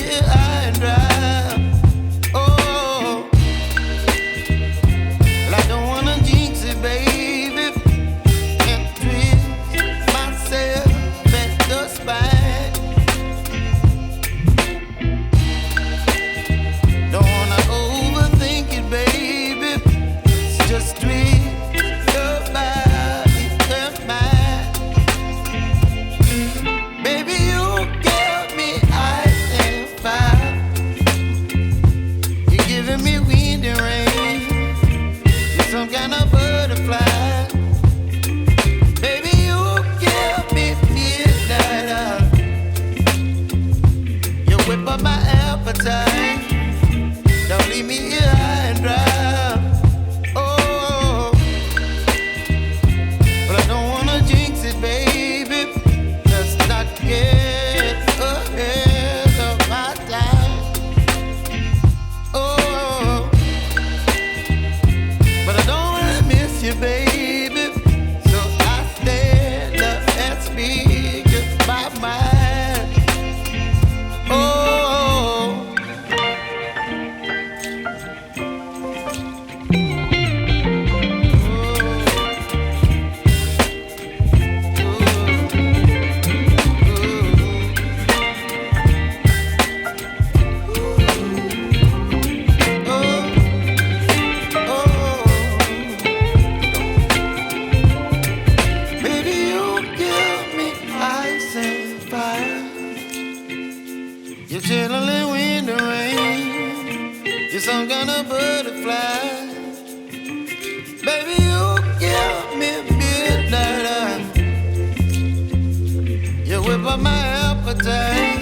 here high and dry. Oh, well, I don't wanna jinx it, baby, and twist myself at the spine. Don't wanna overthink it, baby. It's just twist your body and mine. Baby, you give me ice and fire. You're giving me wind and rain. You're some kind of butterfly. Baby, you give me midnight. You whip up my appetite. Don't leave me here high and dry. Oh, but I don't wanna jinx it, baby. Let's not get ahead of my time. Oh, but I don't wanna miss you, baby. So I stand up and speak my mind. Oh. Baby, you give me ice and fire. You're chilling wind and rain. You're some kind of butterfly. Baby, you give me midnight. You whip up my appetite.